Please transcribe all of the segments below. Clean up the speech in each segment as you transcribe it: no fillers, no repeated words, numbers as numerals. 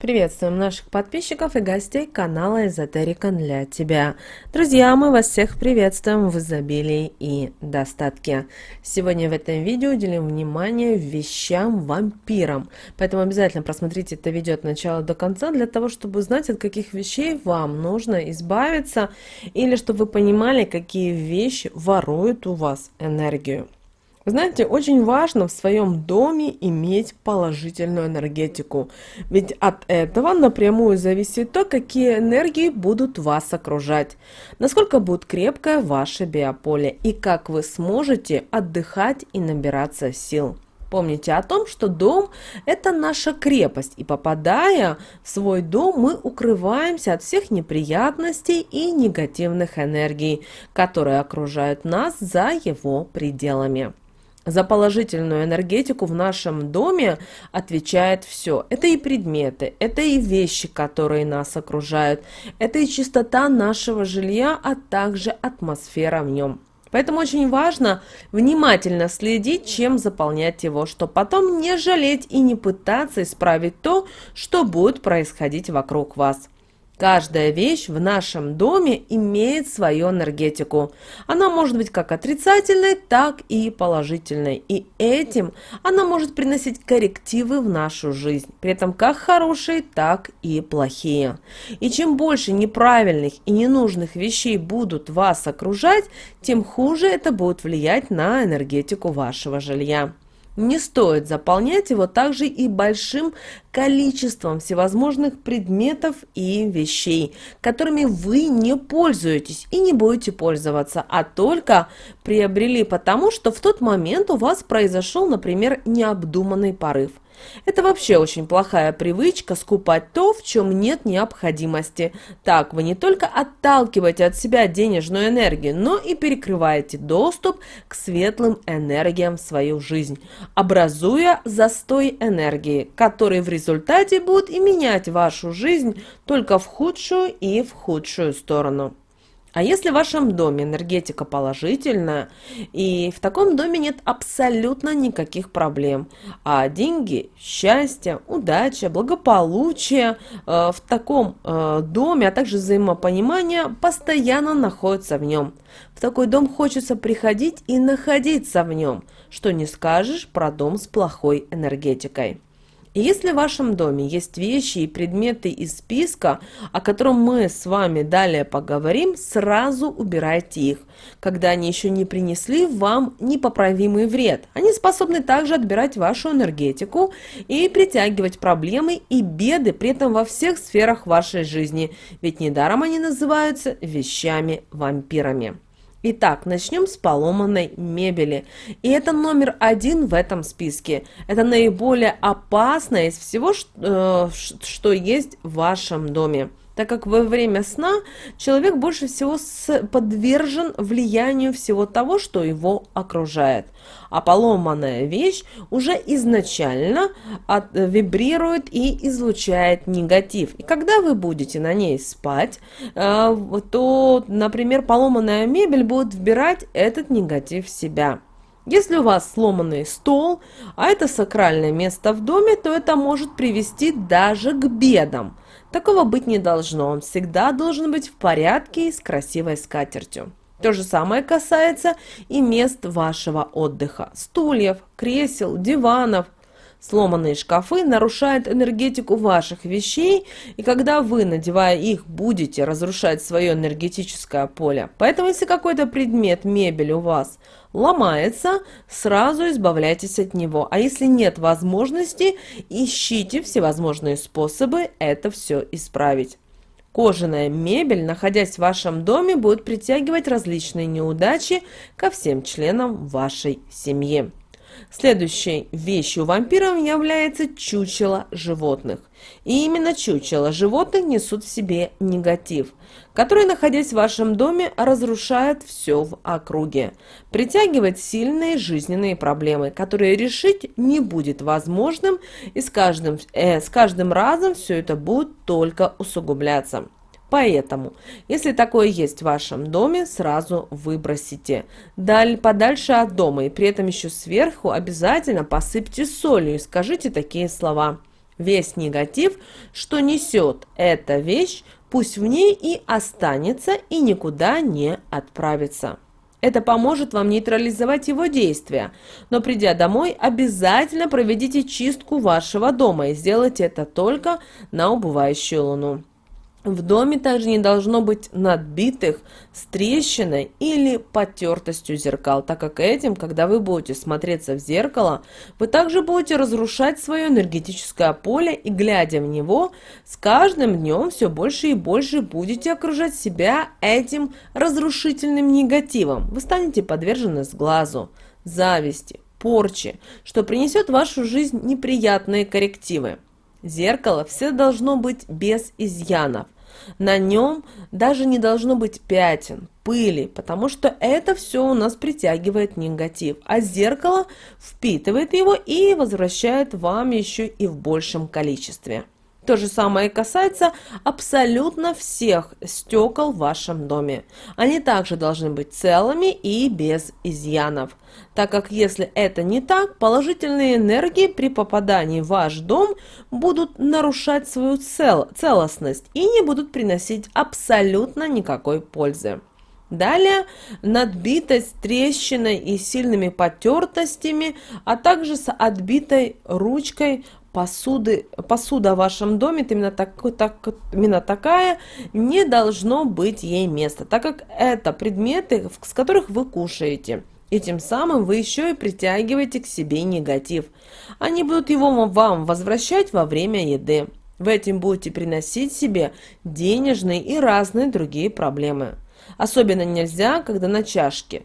Приветствуем наших подписчиков и гостей канала Эзотерика для тебя. Друзья, мы вас всех приветствуем в изобилии и достатке. Сегодня в этом видео уделим внимание вещам-вампирам. Поэтому обязательно просмотрите это видео от начала до конца, для того, чтобы узнать, от каких вещей вам нужно избавиться, или чтобы вы понимали, какие вещи воруют у вас энергию. Вы знаете, очень важно в своем доме иметь положительную энергетику, ведь от этого напрямую зависит то, какие энергии будут вас окружать, насколько будет крепкое ваше биополе и как вы сможете отдыхать и набираться сил. Помните о том, что дом – это наша крепость, и попадая в свой дом, мы укрываемся от всех неприятностей и негативных энергий, которые окружают нас за его пределами. За положительную энергетику в нашем доме отвечает все. Это и предметы, это и вещи, которые нас окружают, это и чистота нашего жилья, а также атмосфера в нем. Поэтому очень важно внимательно следить, чем заполнять его, чтобы потом не жалеть и не пытаться исправить то, что будет происходить вокруг вас. Каждая вещь в нашем доме имеет свою энергетику. Она может быть как отрицательной, так и положительной. И этим она может приносить коррективы в нашу жизнь. При этом как хорошие, так и плохие. И чем больше неправильных и ненужных вещей будут вас окружать, тем хуже это будет влиять на энергетику вашего жилья. Не стоит заполнять его также и большим количеством всевозможных предметов и вещей, которыми вы не пользуетесь и не будете пользоваться, а только приобрели потому, что в тот момент у вас произошел, например, необдуманный порыв. Это вообще очень плохая привычка скупать то, в чем нет необходимости. Так вы не только отталкиваете от себя денежную энергию, но и перекрываете доступ к светлым энергиям в свою жизнь, образуя застой энергии, который в результате будет и менять вашу жизнь только в худшую и в худшую сторону. А если в вашем доме энергетика положительная, и в таком доме нет абсолютно никаких проблем, а деньги, счастье, удача, благополучие в таком доме, а также взаимопонимание постоянно находятся в нем. В такой дом хочется приходить и находиться в нем, что не скажешь про дом с плохой энергетикой. И если в вашем доме есть вещи и предметы из списка, о котором мы с вами далее поговорим, сразу убирайте их, когда они еще не принесли вам непоправимый вред. Они способны также отбирать вашу энергетику и притягивать проблемы и беды при этом во всех сферах вашей жизни, ведь недаром они называются вещами-вампирами. Итак, начнем с поломанной мебели. И это номер один в этом списке. Это наиболее опасное из всего, что есть в вашем доме, так как во время сна человек больше всего подвержен влиянию всего того, что его окружает. А поломанная вещь уже изначально вибрирует и излучает негатив. И когда вы будете на ней спать, то, например, поломанная мебель будет вбирать этот негатив в себя. Если у вас сломанный стол, а это сакральное место в доме, то это может привести даже к бедам. Такого быть не должно, он всегда должен быть в порядке и с красивой скатертью. То же самое касается и мест вашего отдыха: стульев, кресел, диванов. Сломанные шкафы нарушают энергетику ваших вещей, и когда вы, надевая их, будете разрушать свое энергетическое поле. Поэтому, если какой-то предмет, мебель у вас ломается, сразу избавляйтесь от него. А если нет возможности, ищите всевозможные способы это все исправить. Кожаная мебель, находясь в вашем доме, будет притягивать различные неудачи ко всем членам вашей семьи. Следующей вещью вампиров является чучело животных. И именно чучело животных несут в себе негатив, который, находясь в вашем доме, разрушает все в округе, притягивает сильные жизненные проблемы, которые решить не будет возможным, и с каждым разом все это будет только усугубляться. Поэтому, если такое есть в вашем доме, сразу выбросите подальше от дома, и при этом еще сверху обязательно посыпьте солью и скажите такие слова: Весь негатив, что несет эта вещь, пусть в ней и останется и никуда не отправится. Это поможет вам нейтрализовать его действия, но придя домой, обязательно проведите чистку вашего дома и сделайте это только на убывающую луну. В доме также не должно быть надбитых с трещиной или потертостью зеркал, так как этим, когда вы будете смотреться в зеркало, вы также будете разрушать свое энергетическое поле и, глядя в него, с каждым днем все больше и больше будете окружать себя этим разрушительным негативом. Вы станете подвержены сглазу, зависти, порче, что принесет в вашу жизнь неприятные коррективы. Зеркало всегда должно быть без изъянов. На нем даже не должно быть пятен, пыли, потому что это все у нас притягивает негатив, а зеркало впитывает его и возвращает вам еще и в большем количестве. То же самое касается абсолютно всех стекол в вашем доме. Они также должны быть целыми и без изъянов, так как если это не так, положительные энергии при попадании в ваш дом будут нарушать свою целостность и не будут приносить абсолютно никакой пользы. Далее надбитость трещиной и сильными потертостями, а также с отбитой ручкой посуда в вашем доме, именно такая, не должно быть ей места, так как это предметы, с которых вы кушаете. И тем самым вы еще и притягиваете к себе негатив. Они будут его вам возвращать во время еды. Вы этим будете приносить себе денежные и разные другие проблемы. Особенно нельзя, когда на чашке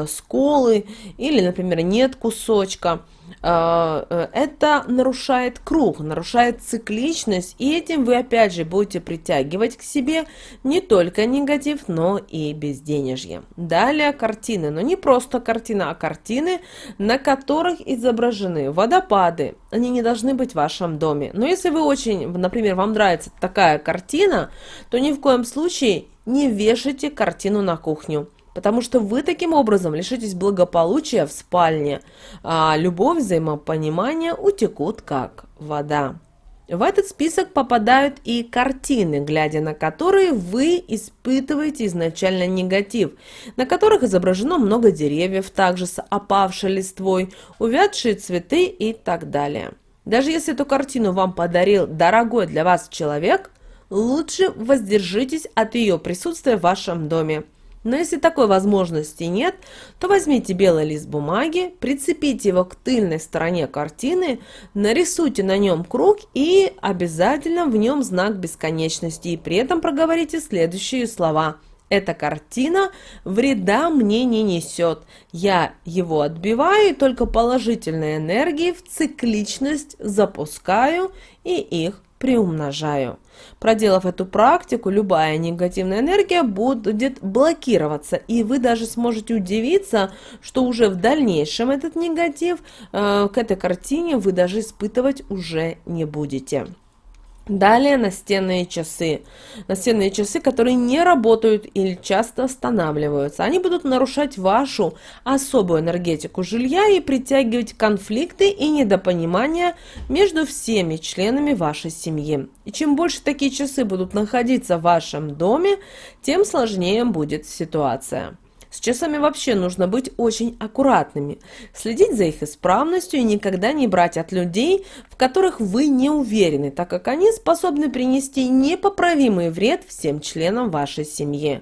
сколы или, например, нет кусочка. Это нарушает круг, нарушает цикличность, и этим вы опять же будете притягивать к себе не только негатив, но и безденежье. Далее картины, но не просто картина, а картины, на которых изображены водопады. Они не должны быть в вашем доме. Но если вы очень, например, вам нравится такая картина, то ни в коем случае не вешайте картину на кухню. Потому что вы таким образом лишитесь благополучия в спальне, а любовь, взаимопонимание утекут как вода. В этот список попадают и картины, глядя на которые вы испытываете изначально негатив, на которых изображено много деревьев, также с опавшей листвой, увядшие цветы и так далее. Даже если эту картину вам подарил дорогой для вас человек, лучше воздержитесь от ее присутствия в вашем доме. Но если такой возможности нет, то возьмите белый лист бумаги, прицепите его к тыльной стороне картины, нарисуйте на нем круг и обязательно в нем знак бесконечности. И при этом проговорите следующие слова. Эта картина вреда мне не несет. Я его отбиваю и только положительные энергии в цикличность запускаю и их приумножаю. Проделав эту практику, любая негативная энергия будет блокироваться, и вы даже сможете удивиться, что уже в дальнейшем этот негатив к этой картине вы даже испытывать уже не будете. Далее настенные часы. Настенные часы, которые не работают или часто останавливаются. Они будут нарушать вашу особую энергетику жилья и притягивать конфликты и недопонимания между всеми членами вашей семьи. И чем больше такие часы будут находиться в вашем доме, тем сложнее будет ситуация. С часами вообще нужно быть очень аккуратными, следить за их исправностью и никогда не брать от людей, в которых вы не уверены, так как они способны принести непоправимый вред всем членам вашей семьи.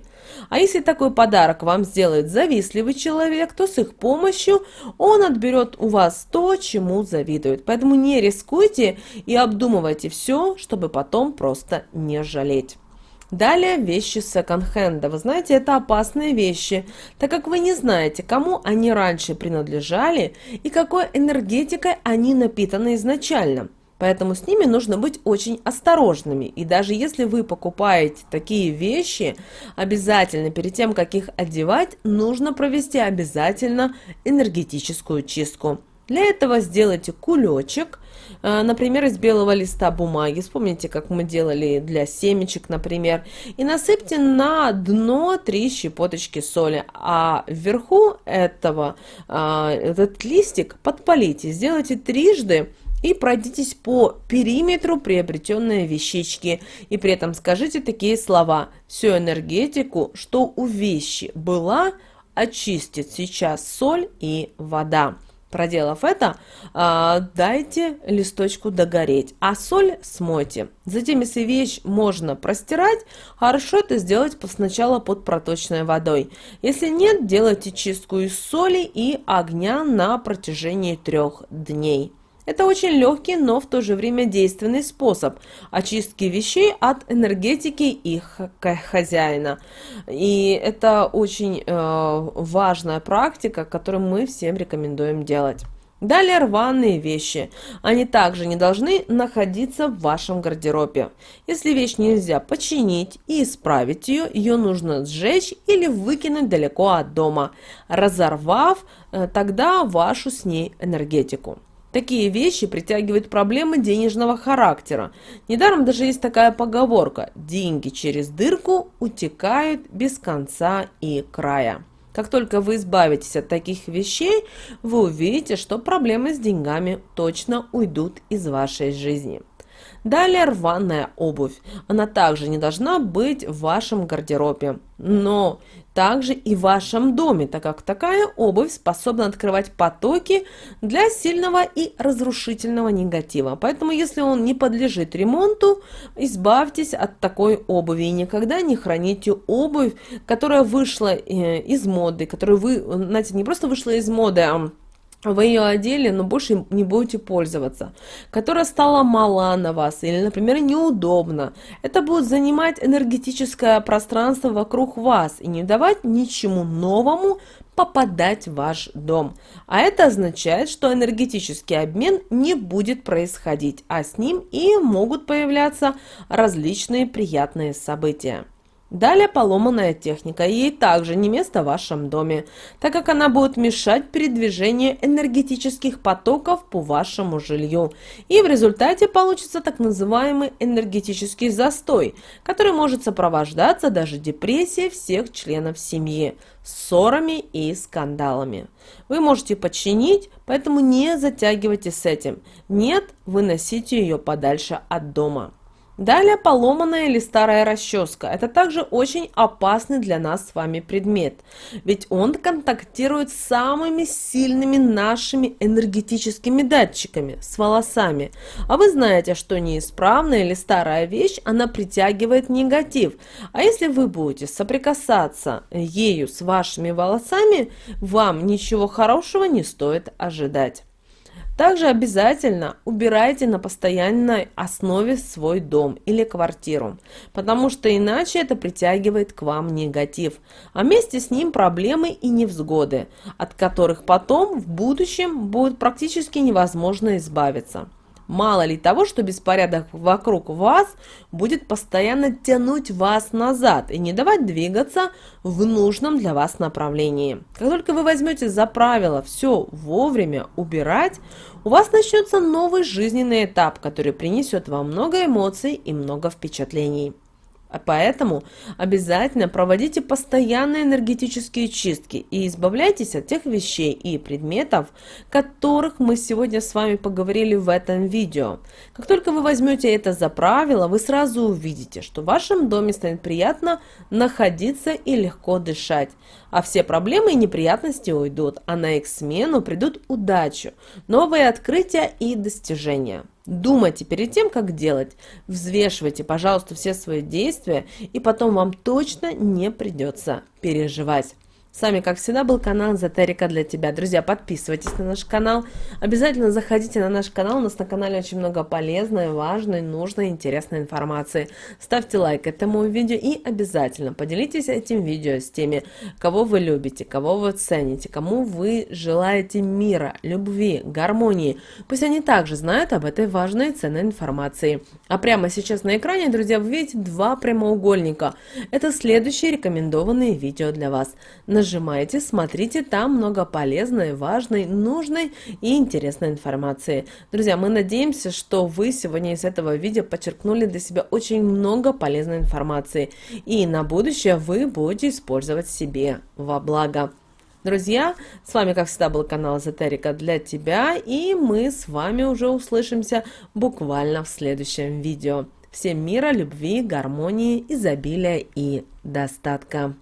А если такой подарок вам сделает завистливый человек, то с их помощью он отберет у вас то, чему завидует. Поэтому не рискуйте и обдумывайте все, чтобы потом просто не жалеть. Далее вещи секонд-хенда. Вы знаете, это опасные вещи, так как вы не знаете, кому они раньше принадлежали и какой энергетикой они напитаны изначально. Поэтому с ними нужно быть очень осторожными. И даже если вы покупаете такие вещи, обязательно перед тем, как их одевать, нужно провести обязательно энергетическую чистку. Для этого сделайте кулечек, например, из белого листа бумаги. Вспомните, как мы делали для семечек, например. И насыпьте на дно 3 щепоточки соли. А вверху этот листик подпалите. Сделайте трижды и пройдитесь по периметру приобретенной вещички. И при этом скажите такие слова: всю энергетику, что у вещи была, очистит сейчас соль и вода. Проделав это, дайте листочку догореть, а соль смойте. Затем, если вещь можно простирать, хорошо это сделать сначала под проточной водой. Если нет, делайте чистку из соли и огня на протяжении 3 дней. Это очень легкий, но в то же время действенный способ очистки вещей от энергетики их хозяина. И это очень важная практика, которую мы всем рекомендуем делать. Далее рваные вещи. Они также не должны находиться в вашем гардеробе. Если вещь нельзя починить и исправить ее, ее нужно сжечь или выкинуть далеко от дома, разорвав тогда вашу с ней энергетику. Такие вещи притягивают проблемы денежного характера. Недаром даже есть такая поговорка: деньги через дырку утекают без конца и края. Как только вы избавитесь от таких вещей, вы увидите, что проблемы с деньгами точно уйдут из вашей жизни. Далее рваная обувь. Она также не должна быть в вашем гардеробе, но также и в вашем доме, так как такая обувь способна открывать потоки для сильного и разрушительного негатива. Поэтому, если он не подлежит ремонту, избавьтесь от такой обуви и никогда не храните обувь, которая вышла из моды, которая знаете, не просто вышла из моды, а вы ее одели, но больше не будете пользоваться, которая стала мала на вас или, например, неудобна. Это будет занимать энергетическое пространство вокруг вас и не давать ничему новому попадать в ваш дом. А это означает, что энергетический обмен не будет происходить, а с ним и могут появляться различные приятные события. Далее поломанная техника, ей также не место в вашем доме, так как она будет мешать передвижению энергетических потоков по вашему жилью. И в результате получится так называемый энергетический застой, который может сопровождаться даже депрессией всех членов семьи, ссорами и скандалами. Вы можете починить, поэтому не затягивайте с этим. Нет, выносите ее подальше от дома. Далее поломанная или старая расческа. Это также очень опасный для нас с вами предмет, ведь он контактирует с самыми сильными нашими энергетическими датчиками, с волосами. А вы знаете, что неисправная или старая вещь, она притягивает негатив. А если вы будете соприкасаться ею с вашими волосами, вам ничего хорошего не стоит ожидать. Также обязательно убирайте на постоянной основе свой дом или квартиру, потому что иначе это притягивает к вам негатив, а вместе с ним проблемы и невзгоды, от которых потом в будущем будет практически невозможно избавиться. Мало ли того, что беспорядок вокруг вас будет постоянно тянуть вас назад и не давать двигаться в нужном для вас направлении. Как только вы возьмете за правило все вовремя убирать, у вас начнется новый жизненный этап, который принесет вам много эмоций и много впечатлений. Поэтому обязательно проводите постоянные энергетические чистки и избавляйтесь от тех вещей и предметов, которых мы сегодня с вами поговорили в этом видео. Как только вы возьмете это за правило, вы сразу увидите, что в вашем доме станет приятно находиться и легко дышать, а все проблемы и неприятности уйдут, а на их смену придут удачу, новые открытия и достижения. Думайте перед тем, как делать. Взвешивайте, пожалуйста, все свои действия, и потом вам точно не придется переживать. С вами, как всегда, был канал Эзотерика для тебя. Друзья, подписывайтесь на наш канал. Обязательно заходите на наш канал. У нас на канале очень много полезной, важной, нужной, интересной информации. Ставьте лайк этому видео и обязательно поделитесь этим видео с теми, кого вы любите, кого вы цените, кому вы желаете мира, любви, гармонии. Пусть они также знают об этой важной и ценной информации. А прямо сейчас на экране, друзья, вы видите 2 прямоугольника. Это следующие рекомендованные видео для вас. Нажимайте, смотрите, там много полезной, важной, нужной и интересной информации. Друзья, мы надеемся, что вы сегодня из этого видео подчеркнули для себя очень много полезной информации. И на будущее вы будете использовать себе во благо. Друзья, с вами, как всегда, был канал Эзотерика для тебя, и мы с вами уже услышимся буквально в следующем видео. Всем мира, любви, гармонии, изобилия и достатка.